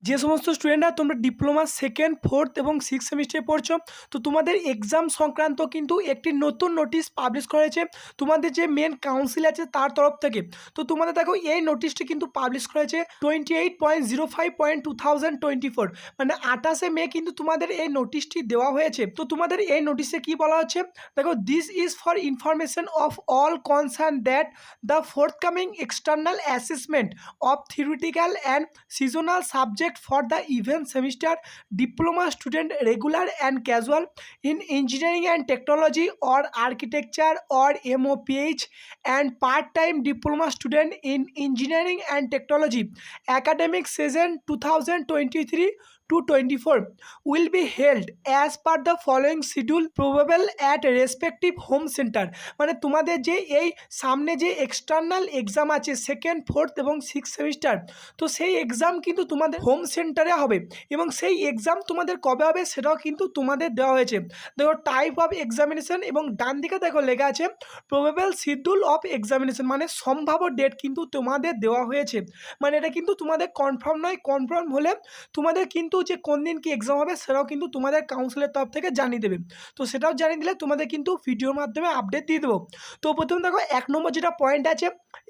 যে সমস্ত স্টুডেন্টরা তোমরা ডিপ্লোমা সেকেন্ড ফোর্থ এবং সিক্স সেমিস্টারে পড়ছো, তো তোমাদের এক্সাম সংক্রান্ত কিন্তু একটি নতুন নোটিশ পাবলিশ করা হয়েছে তোমাদের যে মেন কাউন্সিল আছে তার তরফ থেকে। তো তোমাদের দেখো এই নোটিশটি কিন্তু পাবলিশ করা হয়েছে 28.05.2024, মানে 28শে মে কিন্তু তোমাদের এই নোটিশটি দেওয়া হয়েছে। তো তোমাদের এই নোটিশে কি বলা হচ্ছে দেখো, this is for information of all concern that the forthcoming external assessment of theoretical and seasonal subject for the even semester diploma student regular and casual in engineering and technology or architecture or MOPH and part-time diploma student in engineering and technology academic season 2023 to 24 will be held as per the following schedule probable at respective home center। মানে তোমাদের যে এই সামনে যে external exam আছে second fourth এবং six semester, তো সেই এক্সাম কিন্তু তোমাদের হোম সেন্টারে হবে এবং সেই এক্সাম তোমাদের কবে হবে সেটাও কিন্তু তোমাদের দেওয়া হয়েছে। দেখো টাইপ অফ এক্সামিনেশন এবং ডান দিকে দেখো লেখা আছে প্রবেবল শিডিউল অফ এক্সামিনেশন, মানে সম্ভাব্য ডেট কিন্তু তোমাদের দেওয়া হয়েছে। মানে এটা কিন্তু তোমাদের কনফার্ম নয়, কনফার্ম হলে তোমাদের কিন্তু যে কোন দিন কি এক্সাম হবে সেটাও কিন্তু তোমাদের কাউন্সিলের তরফ থেকে জানিয়ে দেবে। তো সেটাও জানিয়ে দিলে তোমাদের কিন্তু ভিডিওর মাধ্যমে আপডেট দিয়ে দেবো। তো প্রথমে দেখো 1 নম্বর যেটা পয়েন্ট আছে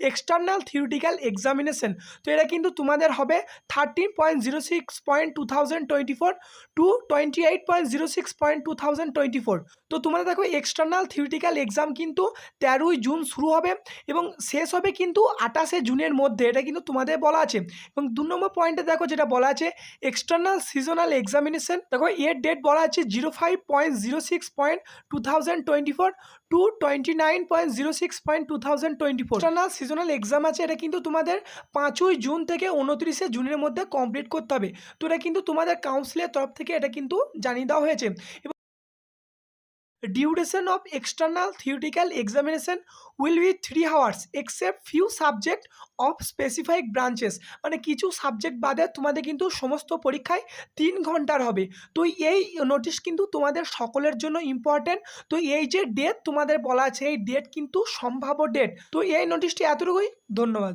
এক্সটার্নাল থিওরিটিক্যাল এক্সামিনেশন, তো এটা কিন্তু তোমাদের হবে 13.06.2024 টু 28.06.2024। তো তোমাদের দেখো এক্সটার্নাল থিওরিটিক্যাল এক্সাম কিন্তু 13ই জুন শুরু হবে এবং শেষ হবে কিন্তু 28শে জুনের মধ্যে, এটা কিন্তু তোমাদের বলা আছে। এবং 2 নম্বর পয়েন্টে দেখো যেটা বলা আছে এক্সটার্নাল সিজনাল এক্সামিনেশন, দেখো এর ডেট বলা আছে 05.06.2024 টু 29.06.2024। এক্সটার্নাল সিজনাল এক্সাম আছে, এটা কিন্তু তোমাদের 5ই জুন থেকে 29শে জুনের মধ্যে কমপ্লিট করতে হবে। তো এটা কিন্তু তোমাদের কাউন্সিলের তরফ থেকে এটা কিন্তু জানিয়ে দেওয়া হয়েছে। Duration of external theoretical examination will be 3 hours except few subject of specific branches। মানে কিছু সাবজেক্ট বাদে তোমাদের কিন্তু সমস্ত পরীক্ষায় 3 ঘন্টার হবে। তো এই নোটিশ কিন্তু তোমাদের সকলের জন্য ইম্পর্টেন্ট। তো এই যে ডেট তোমাদের বলা আছে এই ডেট কিন্তু সম্ভাব্য ডেট। তো এই নোটিশটি এতটুকুই, ধন্যবাদ।